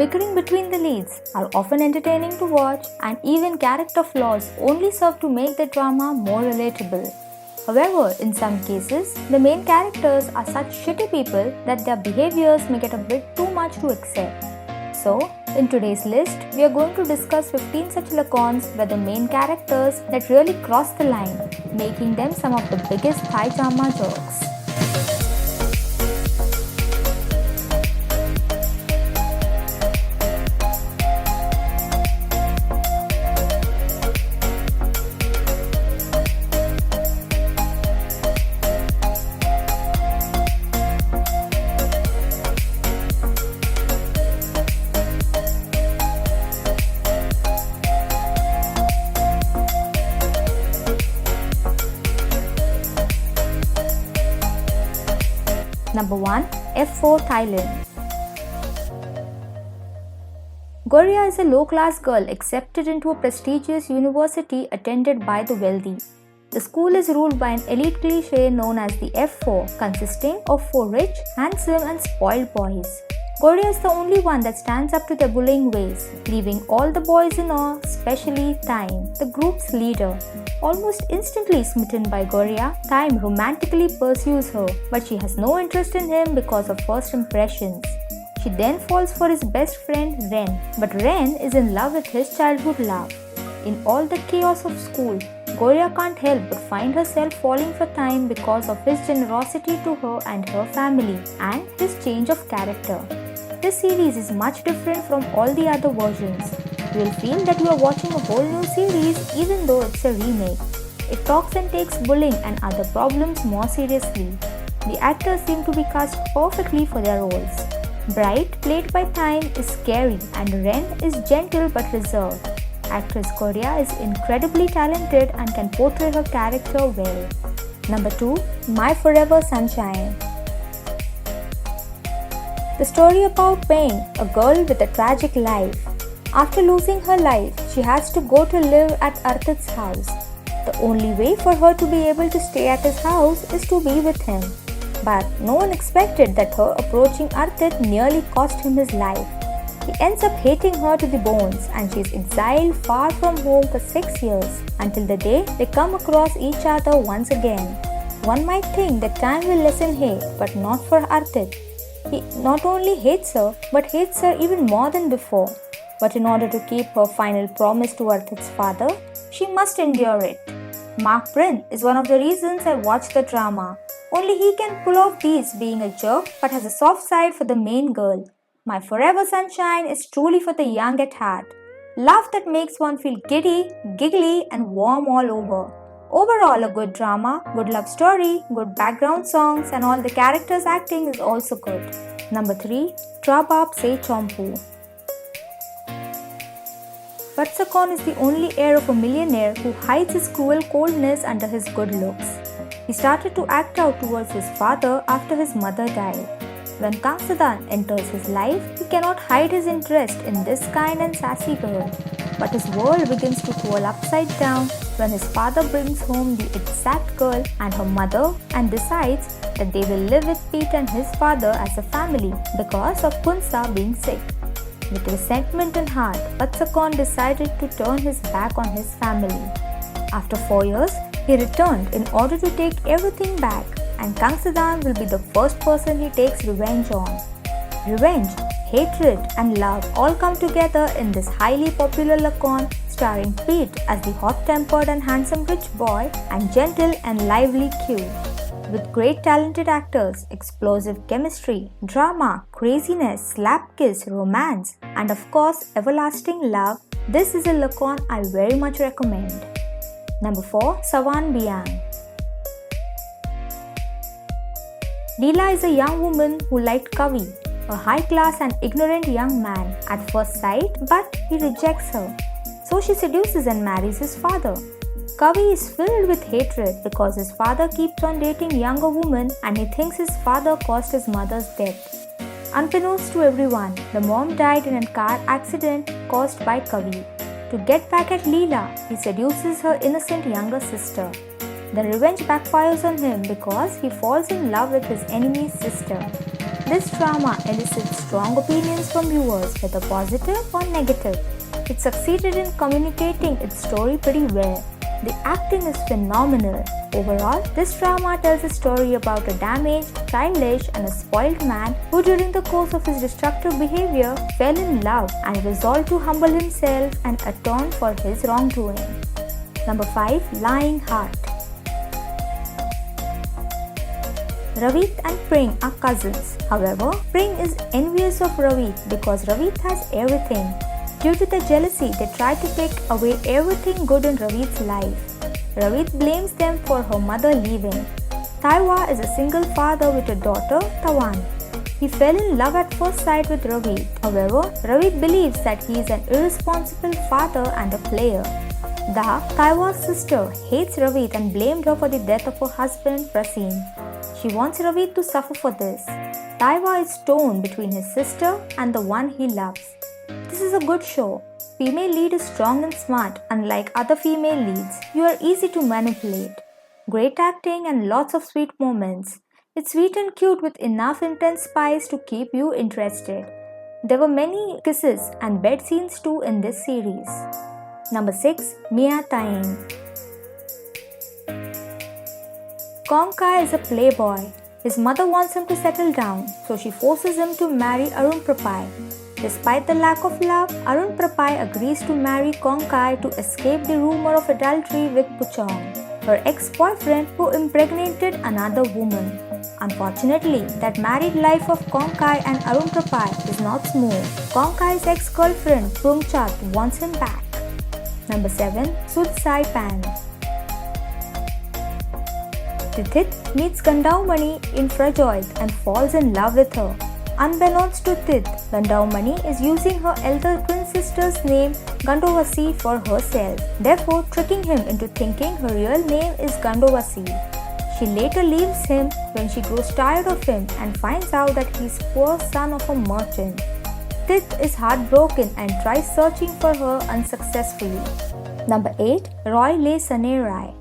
Bickering between the leads are often entertaining to watch, and even character flaws only serve to make the drama more relatable. However, in some cases, the main characters are such shitty people that their behaviors make it a bit too much to accept. So, in today's list, we are going to discuss 15 such Lakorns where the main characters that really cross the line, making them some of the biggest Thai drama jokes. Number 1. F4 Thailand. Goria is a low-class girl accepted into a prestigious university attended by the wealthy. The school is ruled by an elite cliché known as the F4, consisting of 4 rich, handsome and spoiled boys. Goria is the only one that stands up to their bullying ways, leaving all the boys in awe, especially Taeng, the group's leader. Almost instantly smitten by Goria, Taeng romantically pursues her, but she has no interest in him because of first impressions. She then falls for his best friend Ren, but Ren is in love with his childhood love. In all the chaos of school, Goria can't help but find herself falling for Taeng because of his generosity to her and her family, and his change of character. This series is much different from all the other versions. You will feel that you are watching a whole new series even though it's a remake. It talks and takes bullying and other problems more seriously. The actors seem to be cast perfectly for their roles. Bright, played by Taeng, is scary and Ren is gentle but reserved. Actress Goria is incredibly talented and can portray her character well. Number 2. My Forever Sunshine. The story about Peng, a girl with a tragic life. After losing her life, she has to go to live at Arthit's house. The only way for her to be able to stay at his house is to be with him. But no one expected that her approaching Arthit nearly cost him his life. He ends up hating her to the bones and she is exiled far from home for 6 years until the day they come across each other once again. One might think that time will lessen hate, but not for Arthit. He not only hates her, but hates her even more than before. But in order to keep her final promise to Arthit's father, she must endure it. Mark Bryn is one of the reasons I watch the drama. Only he can pull off these, being a jerk but has a soft side for the main girl. My Forever Sunshine is truly for the young at heart. Love that makes one feel giddy, giggly and warm all over. Overall, a good drama, good love story, good background songs and all the characters' acting is also good. Number 3. Barb See Chompoo. Lakorn is the only heir of a millionaire who hides his cruel coldness under his good looks. He started to act out towards his father after his mother died. When Koo Za Rot Zab enters his life, he cannot hide his interest in this kind and sassy girl. But his world begins to twirl upside down when his father brings home the exact girl and her mother and decides that they will live with Pete and his father as a family because of Kunsa being sick. With resentment in heart, Lakorn decided to turn his back on his family. After 4 years, he returned in order to take everything back, and Koo Za Rot Zab will be the first person he takes revenge on. Revenge, hatred and love all come together in this highly popular Lakorn starring Pete as the hot-tempered and handsome rich boy and gentle and lively Q. With great talented actors, explosive chemistry, drama, craziness, slap kiss, romance, and of course everlasting love, this is a Lakorn I very much recommend. Number 4. Sawan Biang. Leela is a young woman who liked Kavi, a high-class and ignorant young man at first sight, but he rejects her. So she seduces and marries his father. Kavi is filled with hatred because his father keeps on dating younger women and he thinks his father caused his mother's death. Unbeknownst to everyone, the mom died in a car accident caused by Kavi. To get back at Leela, he seduces her innocent younger sister. The revenge backfires on him because he falls in love with his enemy's sister. This drama elicits strong opinions from viewers, whether positive or negative. It succeeded in communicating its story pretty well. The acting is phenomenal. Overall, this drama tells a story about a damaged, childish and a spoiled man who during the course of his destructive behavior fell in love and resolved to humble himself and atone for his wrongdoing. Number 5. Lying Heart. Ravit and Pring are cousins. However, Pring is envious of Ravit because Ravit has everything. Due to their jealousy, they try to take away everything good in Ravit's life. Ravit blames them for her mother leaving. Taiwa is a single father with a daughter, Tawan. He fell in love at first sight with Ravit. However, Ravit believes that he is an irresponsible father and a player. Taiwa's sister hates Ravit and blamed her for the death of her husband, Prasim. She wants Ravit to suffer for this. Taiwa is torn between his sister and the one he loves. This is a good show. Female lead is strong and smart, unlike other female leads. You are easy to manipulate. Great acting and lots of sweet moments. It's sweet and cute with enough intense spice to keep you interested. There were many kisses and bed scenes too in this series. Number 6. Mia Taeng. Kong Kai is a playboy. His mother wants him to settle down, so she forces him to marry Arun Prapai. Despite the lack of love, Arun Prapai agrees to marry Kong Kai to escape the rumor of adultery with Puchong, her ex-boyfriend who impregnated another woman. Unfortunately, that married life of Kong Kai and Arun Prapai is not smooth. Kong Kai's ex-girlfriend Prung Chat wants him back. Number 7. Sud Sai Pan. Tithit meets Gandaumani in Frajoid and falls in love with her. Unbeknownst to Tit, Gandaumani is using her elder twin sister's name Gandovasi for herself, therefore tricking him into thinking her real name is Gandovasi. She later leaves him when she grows tired of him and finds out that he is poor son of a merchant. Tit is heartbroken and tries searching for her unsuccessfully. Number 8. Leh Sanae Rai.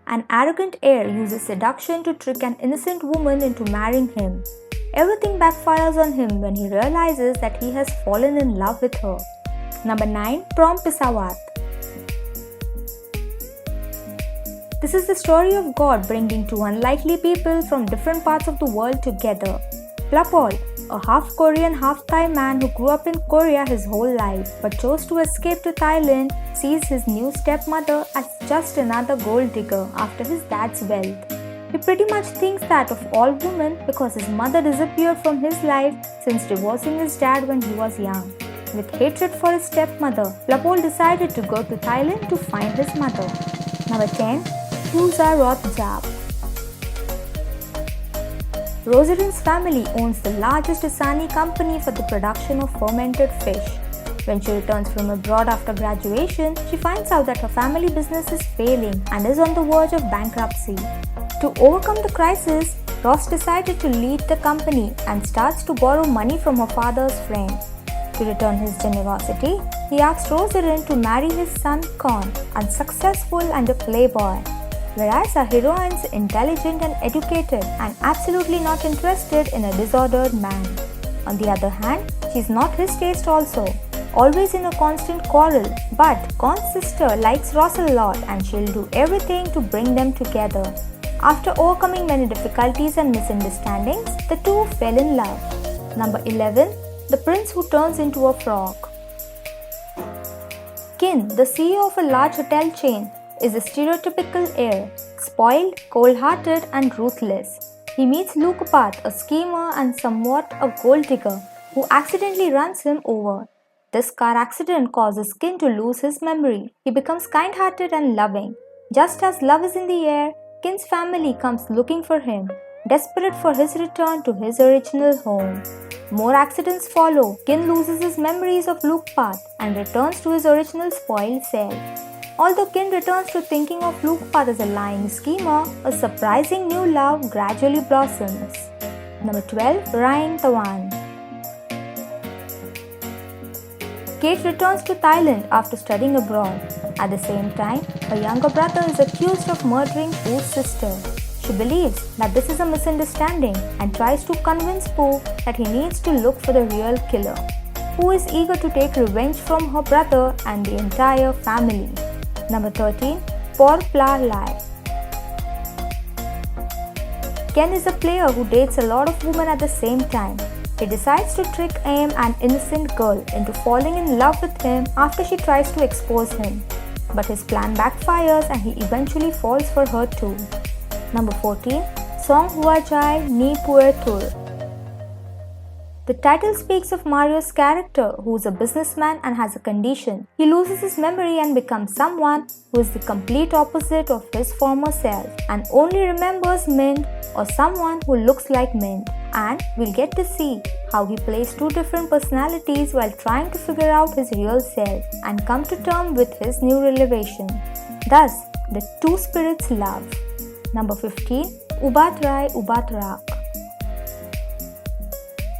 An arrogant heir uses seduction to trick an innocent woman into marrying him. Everything backfires on him when he realizes that he has fallen in love with her. Number 9. Prom Pissawat. This is the story of God bringing two unlikely people from different parts of the world together. Plapol, a half Korean, half Thai man who grew up in Korea his whole life but chose to escape to Thailand, sees his new stepmother as just another gold digger after his dad's wealth. He pretty much thinks that of all women because his mother disappeared from his life since divorcing his dad when he was young. With hatred for his stepmother, Plapol decided to go to Thailand to find his mother. Number 10. Koo Za Rot Zab. Roserin's family owns the largest Asani company for the production of fermented fish. When she returns from abroad after graduation, she finds out that her family business is failing and is on the verge of bankruptcy. To overcome the crisis, Ross decided to lead the company and starts to borrow money from her father's friend. To return his generosity, he asks Roserin to marry his son Con, unsuccessful and a playboy. Whereas our heroine is intelligent and educated and absolutely not interested in a disordered man. On the other hand, she is not his taste also, always in a constant quarrel, but Con's sister likes Ross a lot and she'll do everything to bring them together. After overcoming many difficulties and misunderstandings, the two fell in love. Number 11. The Prince Who Turns into a Frog. Kin, the CEO of a large hotel chain, is a stereotypical heir, spoiled, cold-hearted and ruthless. He meets Lukapat, a schemer and somewhat a gold digger, who accidentally runs him over. This car accident causes Kin to lose his memory. He becomes kind-hearted and loving. Just as love is in the air, Kin's family comes looking for him, desperate for his return to his original home. More accidents follow. Kin loses his memories of Lukapat and returns to his original spoiled self. Although Kin returns to thinking of Lukapat as a lying schemer, a surprising new love gradually blossoms. Number 12. Raeng Tawan. Kate returns to Thailand after studying abroad. At the same time, her younger brother is accused of murdering Poo's sister. She She believes that this is a misunderstanding and tries to convince Poo that he needs to look for the real killer. Poo is eager to take revenge from her brother and the entire family. Number 13. Pla Lai. Ken is a player who dates a lot of women at the same time. He decides to trick Aim, an innocent girl, into falling in love with him after she tries to expose him. But his plan backfires and he eventually falls for her too. Number 14. Song Hua Jai Ni Pue Tur. The title speaks of Mario's character, who is a businessman and has a condition. He loses his memory and becomes someone who is the complete opposite of his former self and only remembers Mint or someone who looks like Mint. And we'll get to see how he plays two different personalities while trying to figure out his real self and come to terms with his new revelation. Thus, the two spirits love. Number 15. Ubaat Rai Ubaat Rak.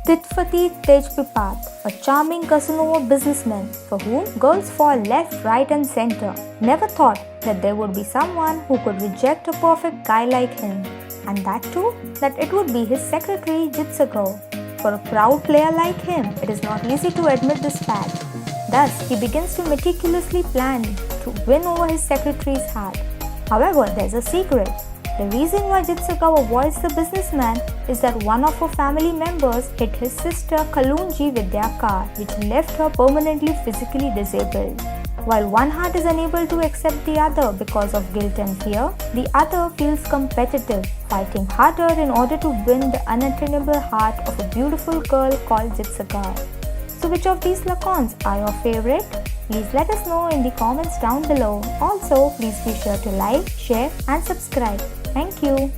Titfati Tejpipat, a charming Casanova businessman for whom girls fall left, right and center, never thought that there would be someone who could reject a perfect guy like him, and that too, that it would be his secretary Jitsago. For a proud player like him, it is not easy to admit this fact. Thus, he begins to meticulously plan to win over his secretary's heart. However, there is a secret. The reason why Jitsago avoids the businessman is that one of her family members hit his sister Kalunji with their car, which left her permanently physically disabled. While one heart is unable to accept the other because of guilt and fear, the other feels competitive, fighting harder in order to win the unattainable heart of a beautiful girl called Jitsagar. So which of these Lakorns are your favorite? Please let us know in the comments down below. Also, please be sure to like, share and subscribe. Thank you.